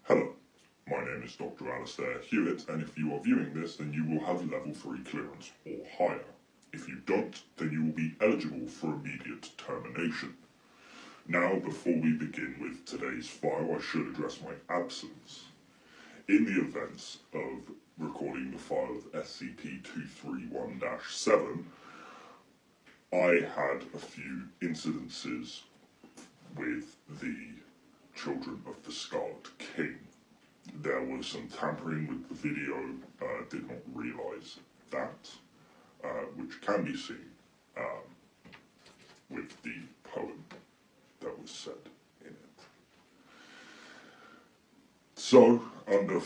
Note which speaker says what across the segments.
Speaker 1: Hello, my name is Dr. Alistair Hewitt, and if you are viewing this, then you will have level 3 clearance or higher. If you don't, then you will be eligible for immediate termination. Now, before we begin with today's file, I should address my absence. In the events of recording the file of SCP-3008-7, I had a few incidences with the Children of the Scarlet King. There was some tampering with the video, did not realise that, which can be seen with the poem that was said in it. So, under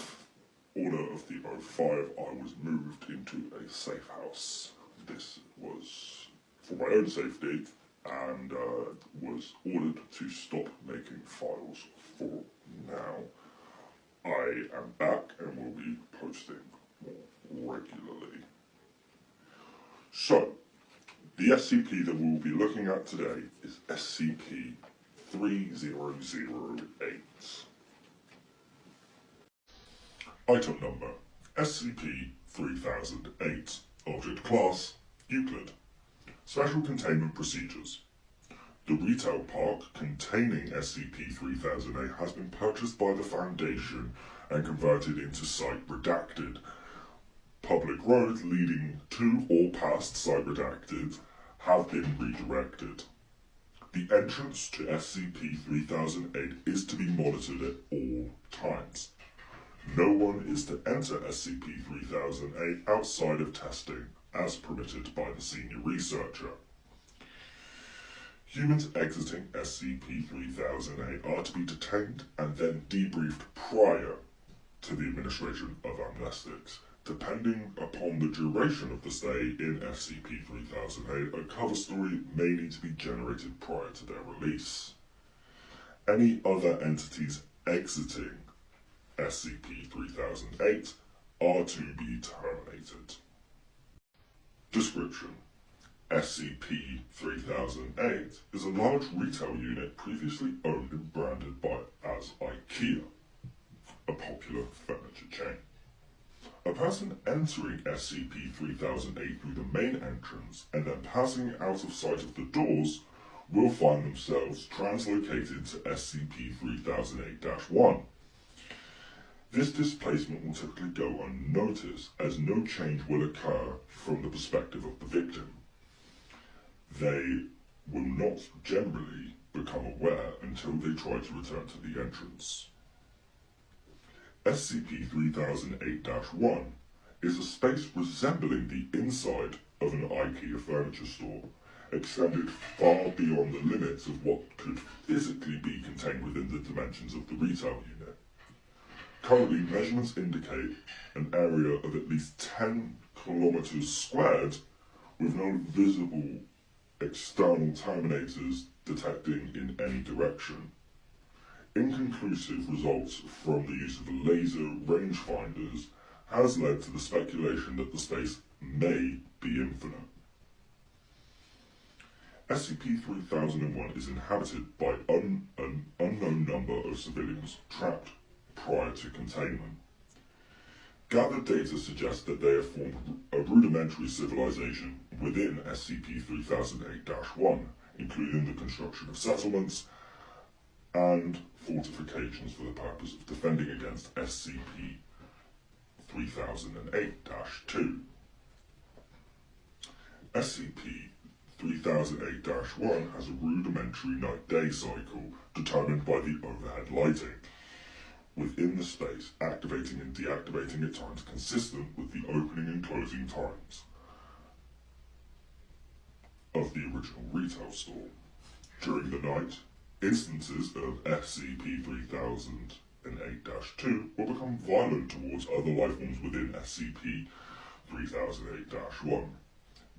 Speaker 1: order of the 05, I was moved into a safe house. This was for my own safety, and was ordered to stop making files for now. I am back and will be posting more regularly. So, the SCP that we will be looking at today is SCP-3008. Item number, SCP-3008. Object class, Euclid. Special containment procedures. The retail park containing SCP-3008 has been purchased by the Foundation and converted into Site Redacted. Public roads leading to or past Site Redacted have been redirected. The entrance to SCP-3008 is to be monitored at all times. No one is to enter SCP-3008 outside of testing, as permitted by the senior researcher. Humans exiting SCP-3008 are to be detained and then debriefed prior to the administration of amnestics. Depending upon the duration of the stay in SCP-3008, a cover story may need to be generated prior to their release. Any other entities exiting SCP-3008 are to be terminated. Description: SCP-3008 is a large retail unit previously owned and branded as IKEA, a popular furniture chain. A person entering SCP-3008 through the main entrance and then passing out of sight of the doors will find themselves translocated to SCP-3008-1. This displacement will typically go unnoticed, as no change will occur from the perspective of the victim. They will not generally become aware until they try to return to the entrance. SCP-3008-1 is a space resembling the inside of an IKEA furniture store, extended far beyond the limits of what could physically be contained within the dimensions of the retail unit. Currently, measurements indicate an area of at least 10 kilometers squared with no visible external terminators detecting in any direction. Inconclusive results from the use of laser rangefinders has led to the speculation that the space may be infinite. SCP-3001 is inhabited by an unknown number of civilians trapped prior to containment. Gathered data suggests that they have formed a rudimentary civilization within SCP-3008-1, including the construction of settlements and fortifications for the purpose of defending against SCP-3008-2. SCP-3008-1 has a rudimentary night-day cycle determined by the overhead lighting within the space, activating and deactivating at times consistent with the opening and closing times of the original retail store. During the night, instances of SCP-3008-2 will become violent towards other lifeforms within SCP-3008-1.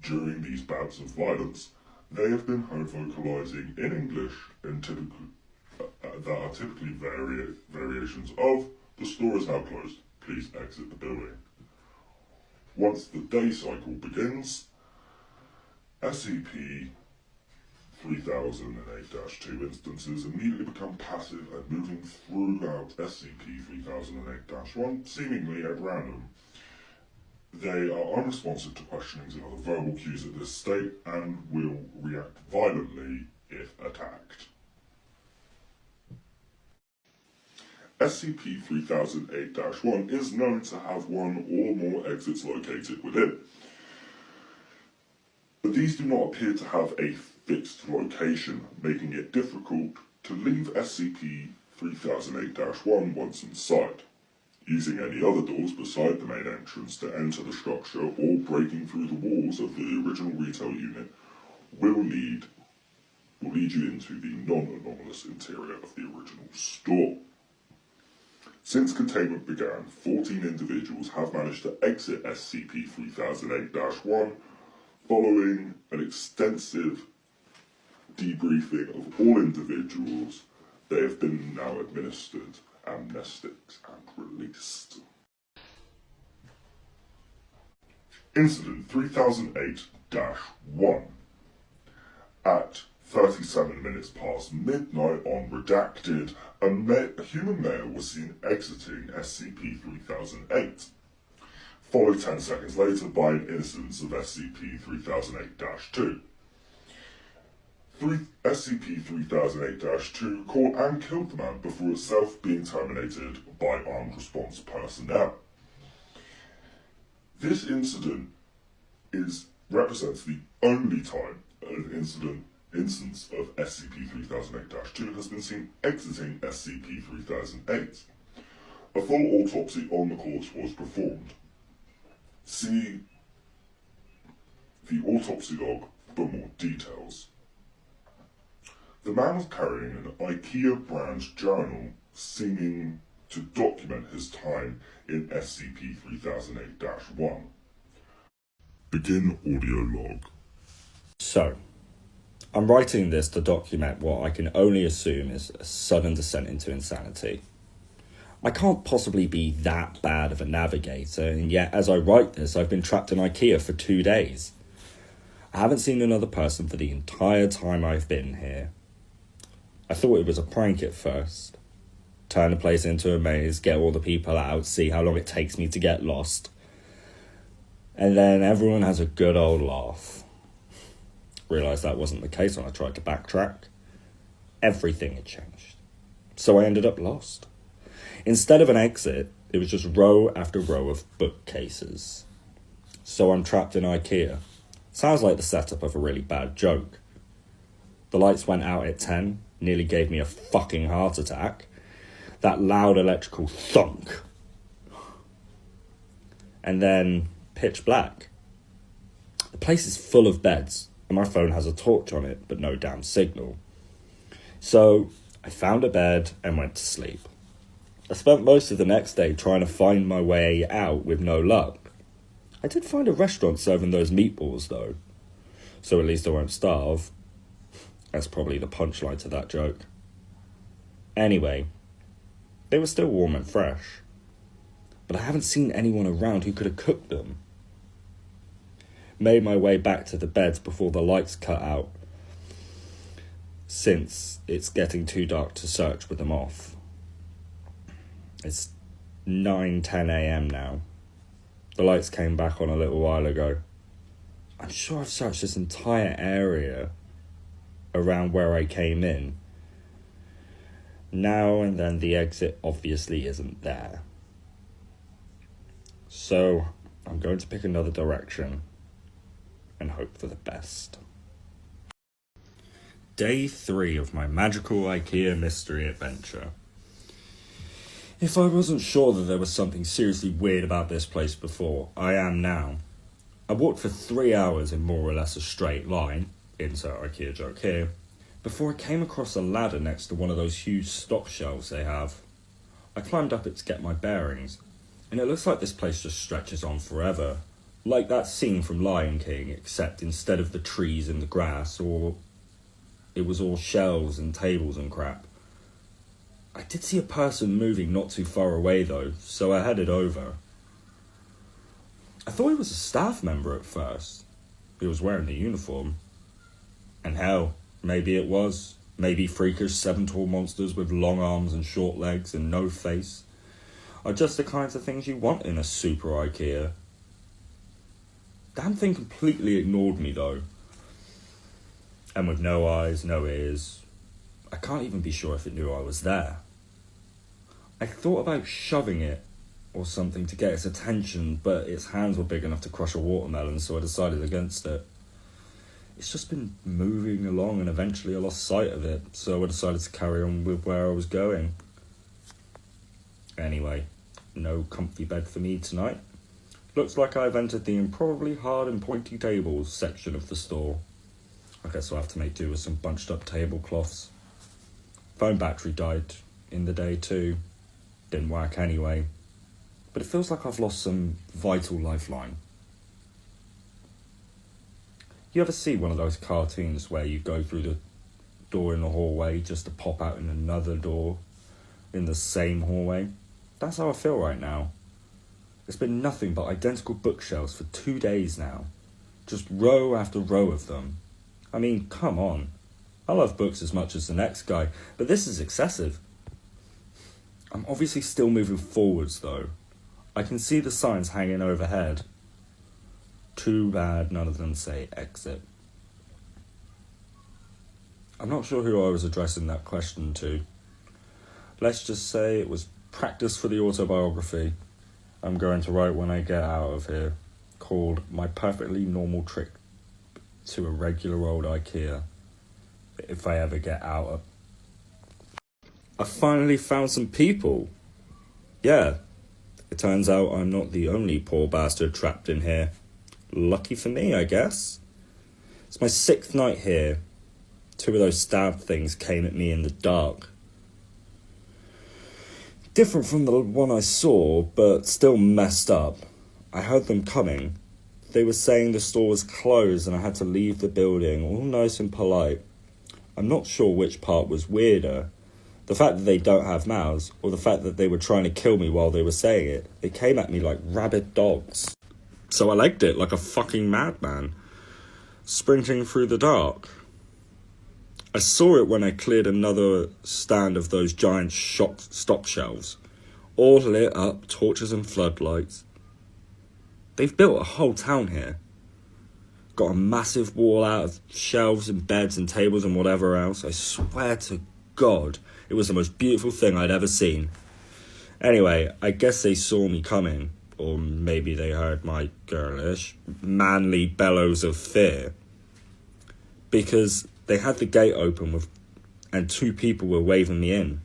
Speaker 1: During these bouts of violence, they have been heard vocalizing in English and that are typically variations of "The store is now closed, please exit the building." Once the day cycle begins, SCP SCP-3008-2 instances immediately become passive and moving throughout SCP-3008-1 seemingly at random. They are unresponsive to questionings and other verbal cues at this state and will react violently if attacked. SCP-3008-1 is known to have one or more exits located within, but these do not appear to have a fixed location, making it difficult to leave SCP-3008-1 once inside. Using any other doors beside the main entrance to enter the structure or breaking through the walls of the original retail unit will lead you into the non-anomalous interior of the original store. Since containment began, 14 individuals have managed to exit SCP-3008-1 following an extensive debriefing of all individuals. They have been now administered amnestics and released. Incident 3008-1. At 37 minutes past midnight on Redacted, a human male was seen exiting SCP-3008, followed 10 seconds later by an instance of SCP-3008-2. SCP-3008-2 caught and killed the man before itself being terminated by armed response personnel. This incident represents the only time an instance of SCP-3008-2 has been seen exiting SCP-3008. A full autopsy on the corpse was performed. See the autopsy log for more details. The man was carrying an IKEA brand journal seeming to document his time in SCP-3008-1. Begin audio log.
Speaker 2: So, I'm writing this to document what I can only assume is a sudden descent into insanity. I can't possibly be that bad of a navigator, and yet as I write this, I've been trapped in IKEA for 2 days. I haven't seen another person for the entire time I've been here. I thought it was a prank at first. Turn the place into a maze, get all the people out, see how long it takes me to get lost. And then everyone has a good old laugh. Realised that wasn't the case when I tried to backtrack. Everything had changed. So I ended up lost. Instead of an exit, it was just row after row of bookcases. So I'm trapped in IKEA. Sounds like the setup of a really bad joke. The lights went out at 10, nearly gave me a fucking heart attack. That loud electrical thunk. And then pitch black. The place is full of beds, and my phone has a torch on it, but no damn signal. So I found a bed and went to sleep. I spent most of the next day trying to find my way out with no luck. I did find a restaurant serving those meatballs though, so at least I won't starve. That's probably the punchline to that joke. Anyway, they were still warm and fresh, but I haven't seen anyone around who could have cooked them. Made my way back to the beds before the lights cut out, since it's getting too dark to search with them off. It's 9:10 a.m. now. The lights came back on a little while ago. I'm sure I've searched this entire area around where I came in. Now and then the exit obviously isn't there. So I'm going to pick another direction and hope for the best. Day 3 of my magical IKEA mystery adventure. If I wasn't sure that there was something seriously weird about this place before, I am now. I walked for 3 hours in more or less a straight line, insert IKEA joke here, before I came across a ladder next to one of those huge stock shelves they have. I climbed up it to get my bearings, and it looks like this place just stretches on forever, like that scene from Lion King, except instead of the trees and the grass, or it was all shelves and tables and crap. I did see a person moving not too far away though, so I headed over. I thought he was a staff member at first. He was wearing the uniform. And hell, Maybe it was. Maybe freakish 7-tall monsters with long arms and short legs and no face are just the kinds of things you want in a super IKEA. Damn thing completely ignored me though. And with no eyes, no ears, I can't even be sure if it knew I was there. I thought about shoving it or something to get its attention, but its hands were big enough to crush a watermelon, so I decided against it. It's just been moving along and eventually I lost sight of it, so I decided to carry on with where I was going. Anyway, no comfy bed for me tonight. Looks like I've entered the improbably hard and pointy tables section of the store. I guess I'll have to make do with some bunched up tablecloths. Phone battery died in the day too. Didn't work anyway. But it feels like I've lost some vital lifeline. You ever see one of those cartoons where you go through the door in the hallway just to pop out in another door in the same hallway? That's how I feel right now. It's been nothing but identical bookshelves for 2 days now. Just row after row of them. I mean, come on. I love books as much as the next guy, but this is excessive. I'm obviously still moving forwards though. I can see the signs hanging overhead. Too bad none of them say exit. I'm not sure who I was addressing that question to. Let's just say it was practice for the autobiography I'm going to write when I get out of here, called My Perfectly Normal Trip to a Regular Old IKEA, if I ever get out of... I finally found some people. Yeah, it turns out I'm not the only poor bastard trapped in here. Lucky for me, I guess. It's my 6th night here. 2 of those stab things came at me in the dark. Different from the one I saw, but still messed up. I heard them coming. They were saying the store was closed and I had to leave the building, all nice and polite. I'm not sure which part was weirder. The fact that they don't have mouths, or the fact that they were trying to kill me while they were saying it. They came at me like rabid dogs. So I legged it like a fucking madman, sprinting through the dark. I saw it when I cleared another stand of those giant stock shelves, all lit up, torches and floodlights. They've built a whole town here. Got a massive wall out of shelves and beds and tables and whatever else. I swear to God, it was the most beautiful thing I'd ever seen. Anyway, I guess they saw me coming, or maybe they heard my girlish, manly bellows of fear. Because they had the gate open and 2 people were waving me in.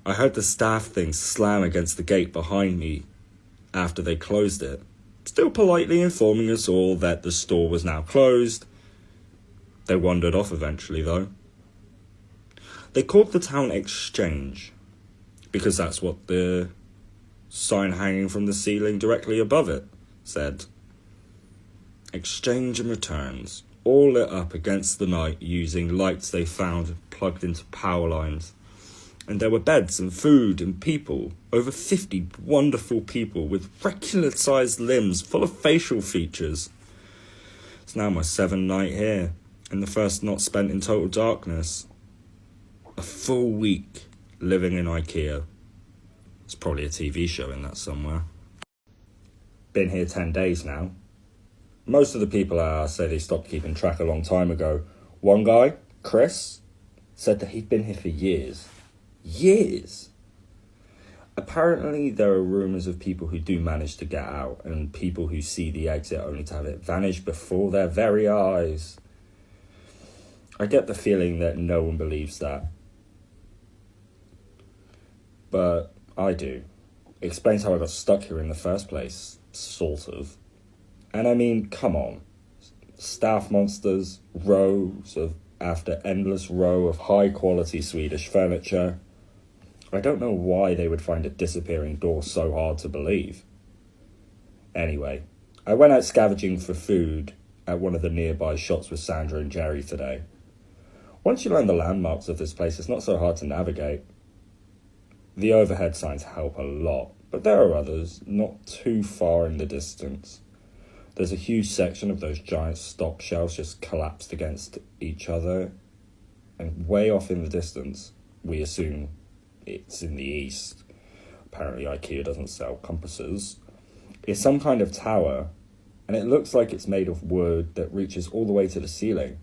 Speaker 2: I heard the staff thing slam against the gate behind me after they closed it, still politely informing us all that the store was now closed. They wandered off eventually, though. They called the town Exchange, because that's what the sign hanging from the ceiling directly above it said. Exchange and returns, all lit up against the night using lights they found plugged into power lines. And there were beds and food and people, over 50 wonderful people with regular-sized limbs full of facial features. It's now my 7th night here, and the first not spent in total darkness. A full week living in IKEA. There's probably a TV show in that somewhere. Been here 10 days now. Most of the people I asked say they stopped keeping track a long time ago. One guy, Chris, said that he'd been here for years. Years! Apparently there are rumours of people who do manage to get out, and people who see the exit only to have it vanish before their very eyes. I get the feeling that no one believes that. But I do. It explains how I got stuck here in the first place, sort of. And I mean, come on. Staff monsters, after endless row of high-quality Swedish furniture. I don't know why they would find a disappearing door so hard to believe. Anyway, I went out scavenging for food at one of the nearby shops with Sandra and Jerry today. Once you learn the landmarks of this place, it's not so hard to navigate. The overhead signs help a lot, but there are others, not too far in the distance. There's a huge section of those giant stock shelves just collapsed against each other, and way off in the distance, we assume it's in the east. Apparently IKEA doesn't sell compasses. It's some kind of tower, and it looks like it's made of wood that reaches all the way to the ceiling.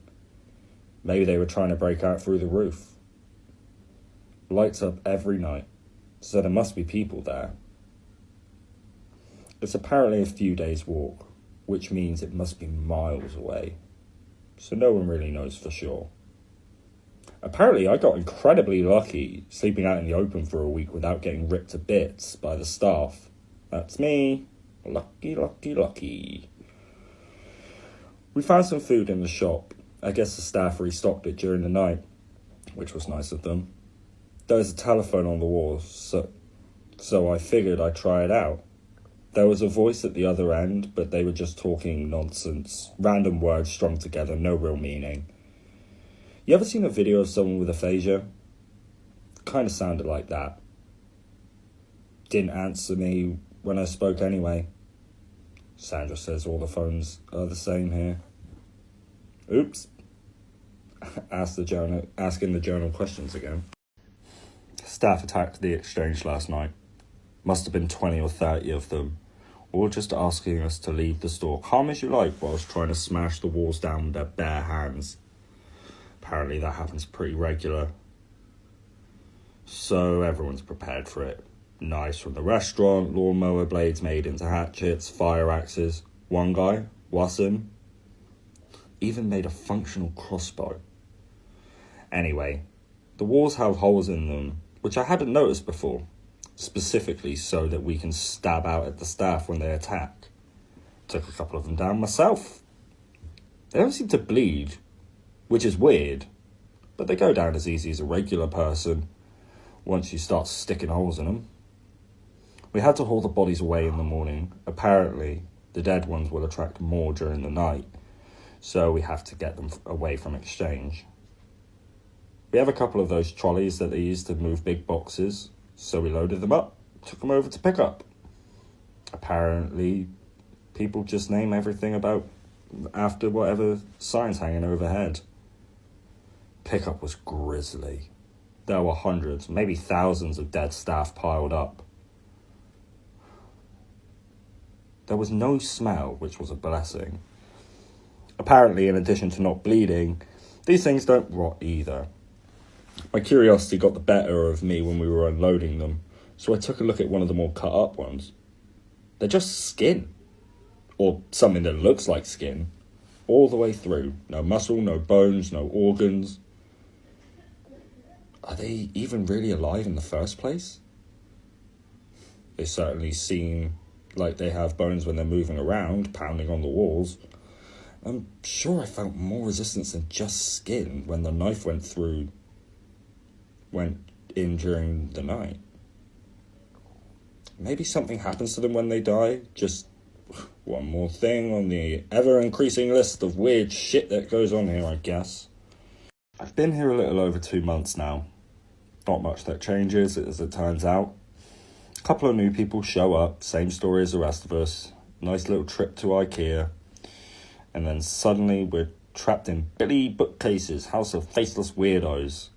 Speaker 2: Maybe they were trying to break out through the roof. Lights up every night, so there must be people there. It's apparently a few days' walk, which means it must be miles away, so no one really knows for sure. Apparently I got incredibly lucky sleeping out in the open for a week without getting ripped to bits by the staff. That's me. Lucky, lucky, lucky. We found some food in the shop. I guess the staff restocked it during the night, which was nice of them. There was a telephone on the wall, so I figured I'd try it out. There was a voice at the other end, but they were just talking nonsense. Random words strung together, no real meaning. You ever seen a video of someone with aphasia? Kind of sounded like that. Didn't answer me when I spoke anyway. Sandra says all the phones are the same here. Oops. Asking the journal questions again. Staff attacked the exchange last night. Must have been 20 or 30 of them, all just asking us to leave the store calm as you like whilst trying to smash the walls down with their bare hands. Apparently that happens pretty regular. So everyone's prepared for it. Knives from the restaurant, lawnmower blades made into hatchets, fire axes. One guy, Wassim, even made a functional crossbow. Anyway, the walls have holes in them, which I hadn't noticed before, specifically so that we can stab out at the staff when they attack. Took a couple of them down myself. They don't seem to bleed, which is weird, but they go down as easy as a regular person once you start sticking holes in them. We had to haul the bodies away in the morning. Apparently, the dead ones will attract more during the night, so we have to get them away from exchange. We have a couple of those trolleys that they use to move big boxes, so we loaded them up, took them over to pick up. Apparently, people just name everything after whatever sign's hanging overhead. Pickup was grisly. There were hundreds, maybe thousands of dead staff piled up. There was no smell, which was a blessing. Apparently, in addition to not bleeding, these things don't rot either. My curiosity got the better of me when we were unloading them, so I took a look at one of the more cut up ones. They're just skin. Or something that looks like skin. All the way through. No muscle, no bones, no organs. Are they even really alive in the first place? They certainly seem like they have bones when they're moving around, pounding on the walls. I'm sure I felt more resistance than just skin when the knife went in during the night. Maybe something happens to them when they die. Just one more thing on the ever-increasing list of weird shit that goes on here, I guess. I've been here a little over 2 months now. Not much that changes, as it turns out. A couple of new people show up, same story as the rest of us. Nice little trip to IKEA. And then suddenly we're trapped in Billy Bookcase's house of faceless weirdos.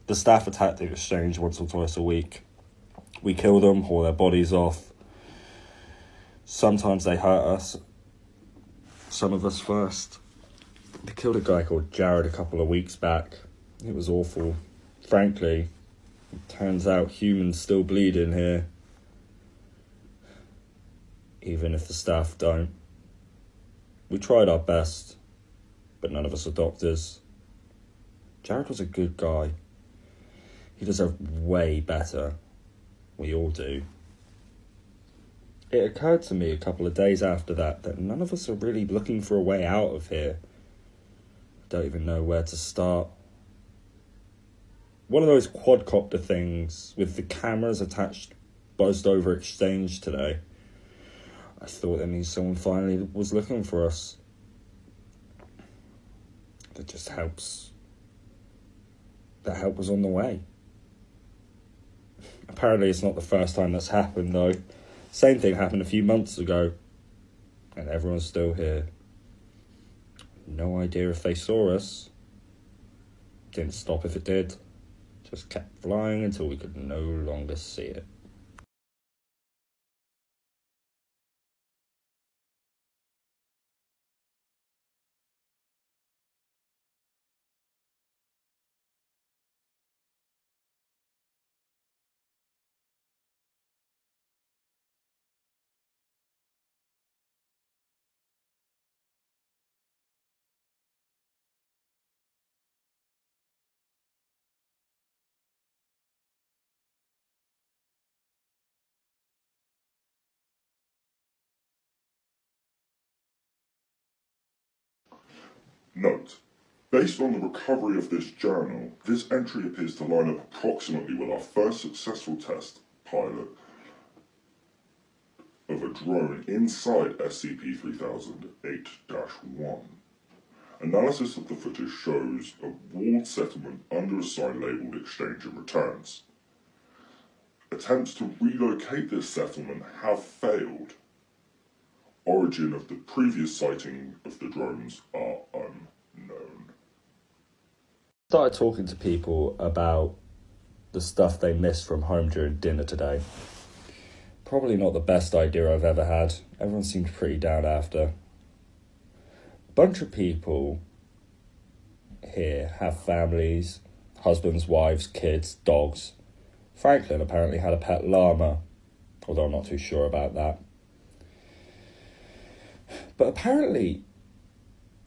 Speaker 2: The staff attack the exchange once or twice a week. We kill them, haul their bodies off. Sometimes they hurt us. Some of us first. They killed a guy called Jared a couple of weeks back. It was awful. Frankly, it turns out humans still bleed in here. Even if the staff don't. We tried our best, but none of us are doctors. Jared was a good guy. He deserved way better. We all do. It occurred to me a couple of days after that none of us are really looking for a way out of here. I don't even know where to start. One of those quadcopter things with the cameras attached buzzed over exchange today. I thought that means someone finally was looking for us. That just helps. That help was on the way. Apparently it's not the first time that's happened though. Same thing happened a few months ago. And everyone's still here. No idea if they saw us. Didn't stop if it did. Just kept flying until we could no longer see it.
Speaker 1: Note: based on the recovery of this journal, this entry appears to line up approximately with our first successful test pilot of a drone inside SCP-3008-1. Analysis of the footage shows a walled settlement under a sign labelled Exchange and Returns. Attempts to relocate this settlement have failed. Origin of the previous sighting of the drones are unknown.
Speaker 2: Started talking to people about the stuff they missed from home during dinner today. Probably not the best idea I've ever had. Everyone seemed pretty down after. A bunch of people here have families, husbands, wives, kids, dogs. Franklin apparently had a pet llama, although I'm not too sure about that. But apparently,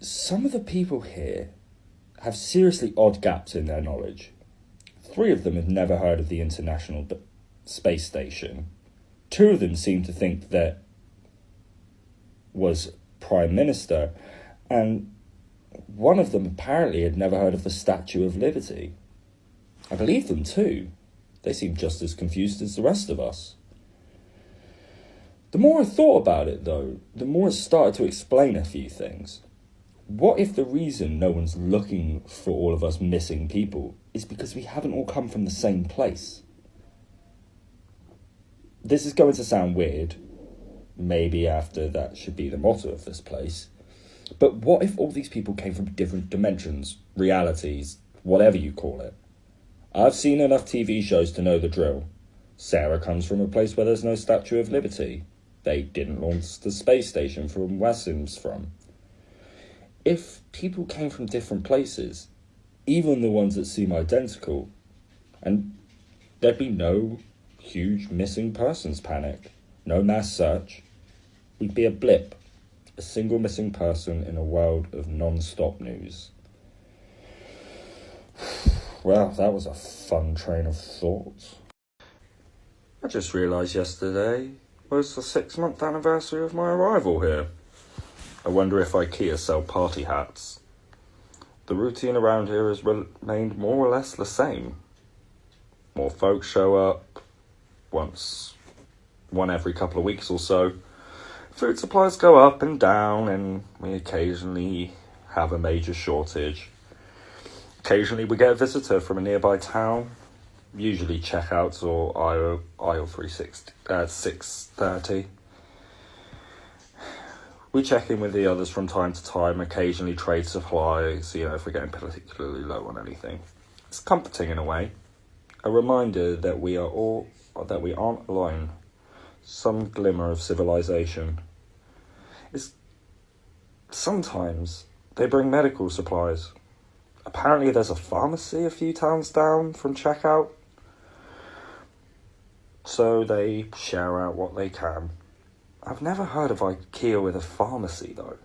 Speaker 2: some of the people here have seriously odd gaps in their knowledge. 3 of them have never heard of the International Space Station. 2 of them seem to think that was Prime Minister, and one of them apparently had never heard of the Statue of Liberty. I believe them too. They seem just as confused as the rest of us. The more I thought about it, though, the more it started to explain a few things. What if the reason no one's looking for all of us missing people is because we haven't all come from the same place? This is going to sound weird. Maybe after that should be the motto of this place. But what if all these people came from different dimensions, realities, whatever you call it? I've seen enough TV shows to know the drill. Sarah comes from a place where there's no Statue of Liberty. They didn't launch the space station from where Sim's from. If people came from different places, even the ones that seem identical, and there'd be no huge missing persons panic, no mass search, we'd be a blip, a single missing person in a world of non-stop news. Well, that was a fun train of thought. I just realised yesterday was the 6-month anniversary of my arrival here. I wonder if IKEA sell party hats. The routine around here has remained more or less the same. More folks show up, one every couple of weeks or so. Food supplies go up and down, and we occasionally have a major shortage. Occasionally we get a visitor from a nearby town, usually checkouts or aisle 630. We check in with the others from time to time, occasionally trade supplies, if we're getting particularly low on anything. It's comforting in a way, a reminder that we aren't alone, some glimmer of civilization. Sometimes they bring medical supplies. Apparently there's a pharmacy a few towns down from checkout, so they share out what they can. I've never heard of IKEA with a pharmacy, though.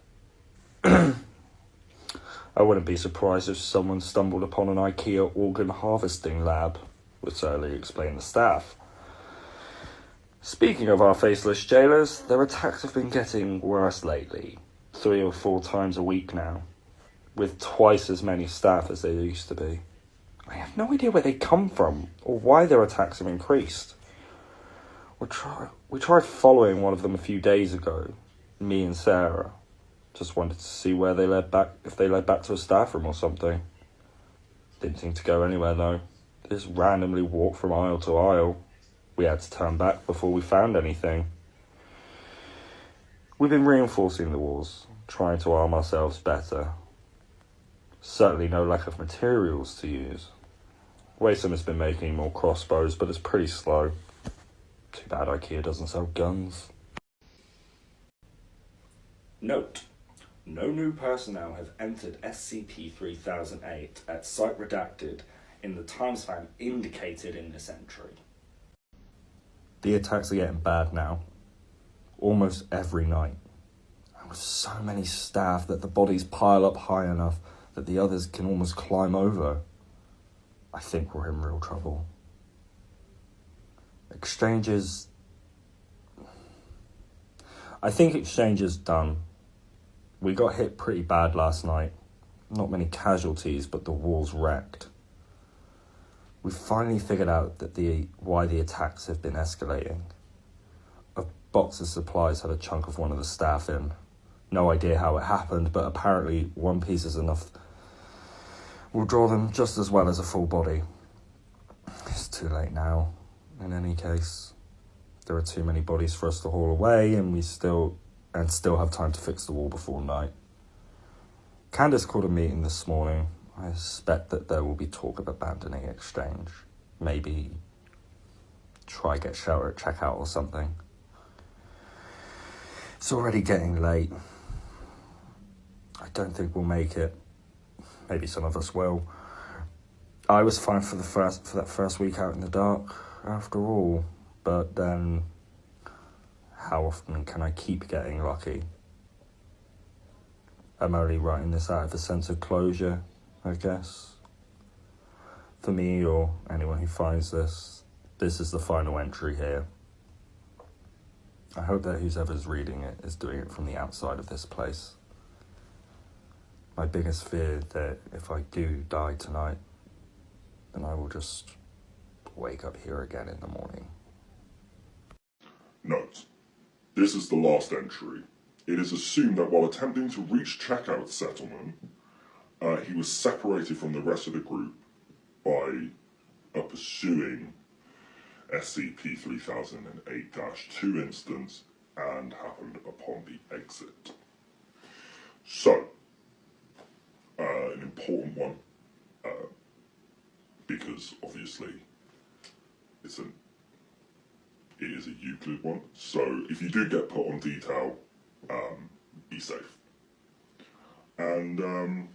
Speaker 2: I wouldn't be surprised if someone stumbled upon an IKEA organ harvesting lab, would certainly explain the staff. Speaking of our faceless jailers, their attacks have been getting worse lately, 3 or 4 times a week now, with twice as many staff as there used to be. I have no idea where they come from, or why their attacks have increased. We tried following one of them a few days ago, me and Sarah. Just wanted to see where they led back, if they led back to a staff room or something. Didn't seem to go anywhere though. They just randomly walked from aisle to aisle. We had to turn back before we found anything. We've been reinforcing the walls, trying to arm ourselves better. Certainly no lack of materials to use. Waysome has been making more crossbows, but it's pretty slow. Too bad IKEA doesn't sell guns. Note: no new personnel have entered SCP-3008 at Site Redacted in the time span indicated in this entry. The attacks are getting bad now. Almost every night. And with so many staff that the bodies pile up high enough that the others can almost climb over. I think we're in real trouble. Exchanges... I think exchange is done. We got hit pretty bad last night. Not many casualties, but the wall's wrecked. We finally figured out that why the attacks have been escalating. A box of supplies had a chunk of one of the staff in. No idea how it happened, but apparently one piece is enough. Will draw them just as well as a full body. It's too late now. In any case, there are too many bodies for us to haul away, and we still have time to fix the wall before night. Candace called a meeting this morning. I suspect that there will be talk of abandoning exchange. Maybe try get shelter at checkout or something. It's already getting late. I don't think we'll make it. Maybe some of us will. I was fine for that first week out in the dark, after all. But then, how often can I keep getting lucky? I'm only writing this out of a sense of closure, I guess. For me, or anyone who finds this is the final entry here. I hope that whoever's reading it is doing it from the outside of this place. My biggest fear that if I do die tonight, then I will just wake up here again in the morning.
Speaker 1: Note: this is the last entry. It is assumed that while attempting to reach checkout settlement, he was separated from the rest of the group by pursuing SCP-3008-2 instance and happened upon the exit. So, an important one, because obviously it is a Euclid one, so if you do get put on detail, be safe. And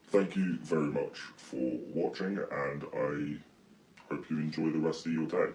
Speaker 1: thank you very much for watching, and I hope you enjoy the rest of your day.